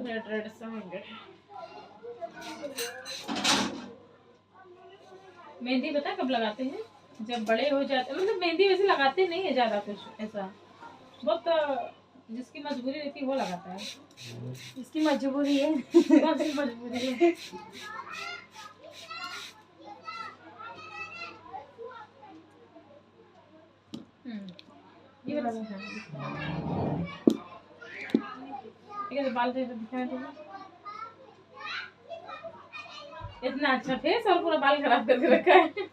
Red red से होंगे। मेहंदी पता कब लगाते हैं? जब बड़े हो जाते, मतलब मेहंदी वैसे लगाते नहीं है ज्यादा कुछ ऐसा, बहुत जिसकी मजबूरी रहती है वो लगाता है। इसकी मजबूरी है। कौन सी मजबूरी है? ये वाला ठीक है, बाल दे दिखाने दो। इतना अच्छा फेस और पूरा बाल खराब करके रखा है।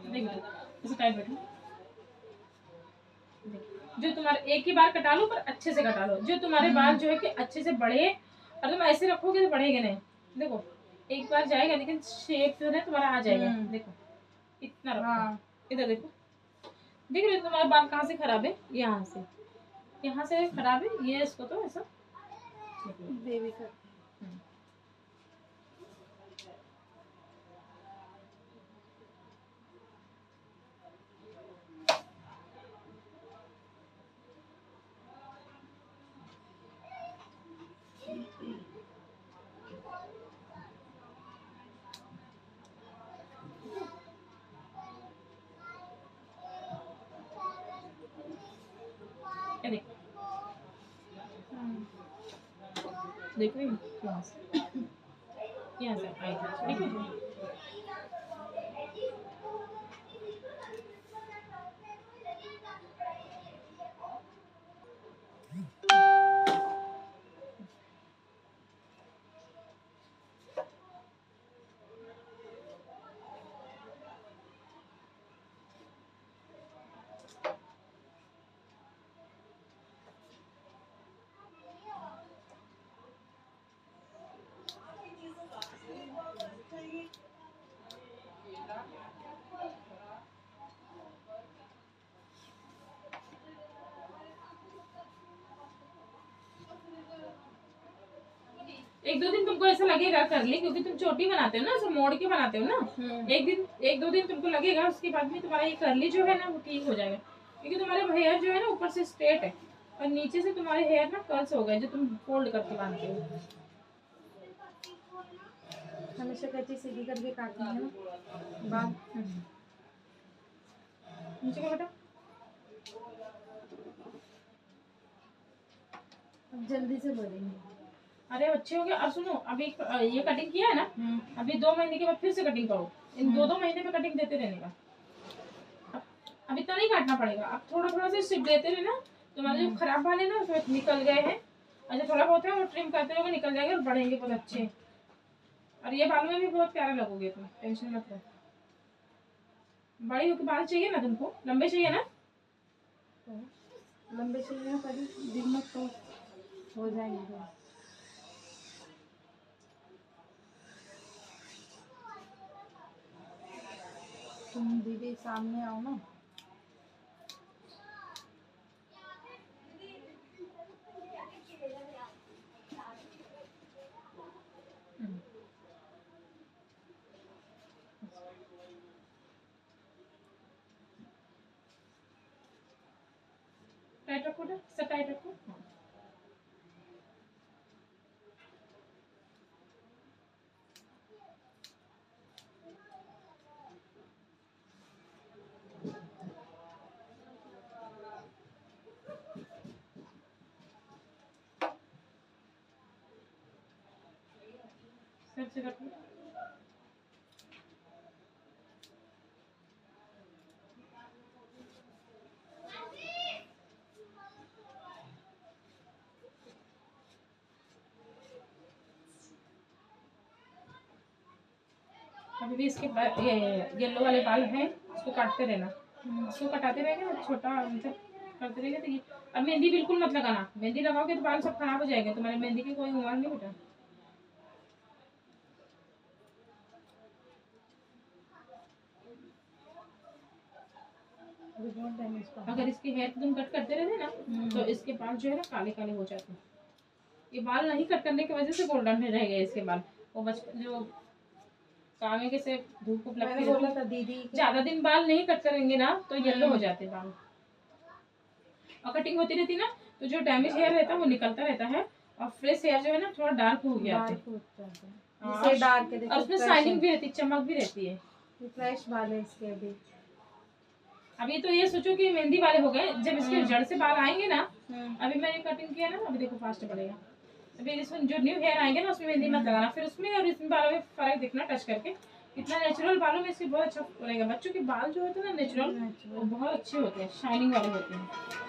देखो टाइट बैठो। जो तुम्हारे एक ही बार कटा लो, पर अच्छे से कटा लो। जो तुम्हारे बाल जो है कि अच्छे से बढ़े, और तुम ऐसे रखोगे तो बढ़ेगा नहीं। देखो एक बार जाएगा, लेकिन शेप जो है तुम्हारा आ जाएगा। देखो इतना रखो। इधर देखो, देख रहे हो तुम्हारे बाल कहाँ से खराब है? यहाँ से खराब है ये। इसको तो ऐसा बेबी का देखो, देखो यहाँ से आएगा। देखो एक दो दिन तुमको ऐसा लगेगा कर ली, क्योंकि तुम चोटी बनाते हो ना, ऐसे मोड़ के बनाते हो ना। एक दो दिन तुमको लगेगा, उसके बाद में तुम्हारा ये करली जो है ना वो ठीक हो जाएगा। क्योंकि तुम्हारे हेयर जो है ना ऊपर से स्ट्रेट है, और नीचे से तुम्हारे हेयर ना कर्ल्स हो गए, जो तुम फोल्ड करके बांधते हो। हमेशा कहती सीधी करके काटनी है ना बाल। नीचे का बेटा अब जल्दी से बढ़ेंगे। अरे अच्छे हो गया। अब सुनो, अभी ये कटिंग किया है ना, अभी 2 महीने के बाद फिर से कटिंग करो। इन 2 महीने में कटिंग देते रहने का। अब इतना नहीं काटना पड़ेगा, अब थोड़ा थोड़ा से सिर्फ देते रहना। तुम्हारे जो खराब बाल है ना उसमें निकल गए हैं, अच्छा थोड़ा बहुत है वो ट्रिम करते रहोगे, निकल जाएगा और बढ़ेंगे बहुत अच्छे। और ये बालों में भी बहुत प्यारे लगोगे तुम, टेंशन मत लो। बड़ी होके बाल चाहिए ना तुमको, लंबे चाहिए ना? लंबे चाहिए ना, कभी दिन में तो हो जाएंगे। तुम दीदी सामने आओ ना। टाइट रखो ना, सब टाइट रखो। सर से रखो। अभी भी इसके ये येलो वाले बाल हैं, इसको काटते रहना। इसको कटाते रहेंगे ना, छोटा मतलब करते रहेंगे तो ये। अब मेहंदी बिल्कुल मत लगाना, मेहंदी लगाओगे तो बाल सब खराब हो जाएंगे। तुम्हारे मेहंदी की कोई उम्र नहीं बेटा। अभी बहुत डैमेज का अगर इसके हेयर तुम कट करते रहते ना तो इसके बाल जो है ना काले काले हो जाते हैं। ये बाल नहीं कट करने की वजह से गोल्डन में रह गए इसके बाल। वो बचपन जो काम है कैसे धूप मैंने लगती बोला है, था दीदी ज्यादा दिन बाल नहीं कट करेंगे ना तो येलो हो जाते हैं बाल। और कटिंग होती रहती ना तो जो डैमेज हेयर रहता है वो निकलता रहता है और फ्रेश हेयर जो है ना थोड़ा डार्क हो गया है। डार्क हो जाता है। हाँ, जैसे डार्क है, और देखो उसमें fresh शाइनिंग है। भी रहती है, चमक भी रहती है। फ्रेश बाल है इसके अभी। अभी तो ये सोचो कि मेहंदी वाले हो गए, जब इसके जड़ से बाल आएंगे ना, अभी मैंने कटिंग किया ना, अभी देखो फास्ट बढ़ेगा। अभी इसमें जो न्यू हेयर आएंगे ना उसमें मेहंदी मत लगाना, फिर उसमें और इसमें बालों में फर्क देखना टच करके। इतना नेचुरल बालों में इसके बहुत अच्छा रहेगा। बच्चों के बाल जो होते हैं ना नेचुरल वो बहुत अच्छे होते हैं, शाइनिंग वाले होते हैं।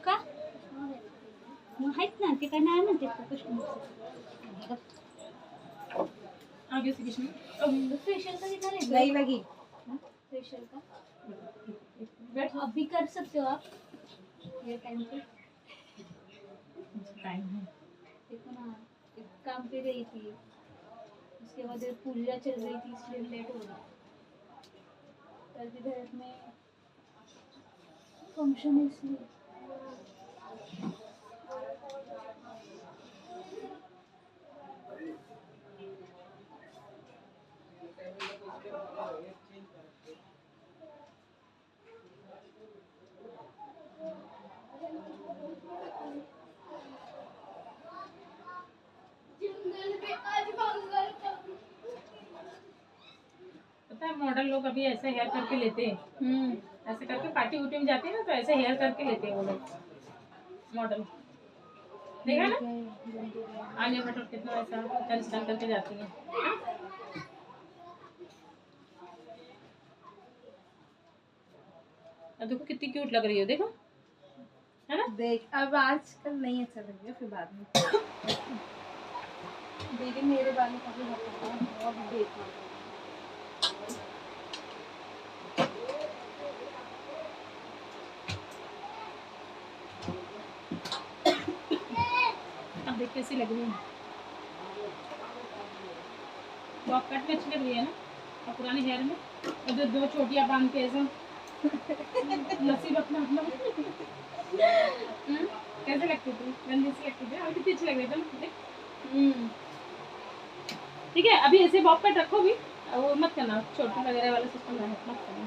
का आहेत ना ते काय नाही म्हणते कृष्ण आगे से किसमें फेशियल का कितना लेते नहीं लगी। फेशियल का बैठ अभी कर सकते हो आप ये टाइम पे। टाइम है। देखो ना एक काम पे गई थी, उसके बाद पूजा चल रही थी इसलिए लेट हो गया। कल भी घर में फंक्शन है इसलिए। पता है मॉडल लोग अभी ऐसे हेयर करके लेते हैं, ऐसे करके पार्टी वुटी में जाते हैं ना तो ऐसे हेयर करके लेते हैं वो लोग मॉडल। देखा ना आलिया भट्ट और कितना ऐसा हेयर स्टाइल करके जाती है। अब देखो कितनी क्यूट लग रही है, देखो है ना। देख अब आजकल नहीं अच्छा लगेगा, फिर बाद में। दीदी मेरे बालों का भी होता है बहुत बेकार। अब देख कैसी लग रही है, बॉब कट में अच्छी लग रही है ना। और पुराने हेयर में और जो दो चोटियां बांध के ऐसा लस्सी रखना अपना कैसे लगती थी, गंदी सी लगती थी। और कितनी अच्छी लग रही थी। ठीक है अभी ऐसे बॉब कट रखो भी, वो मत करना छोटी वगैरह वाला सिस्टम मत करना।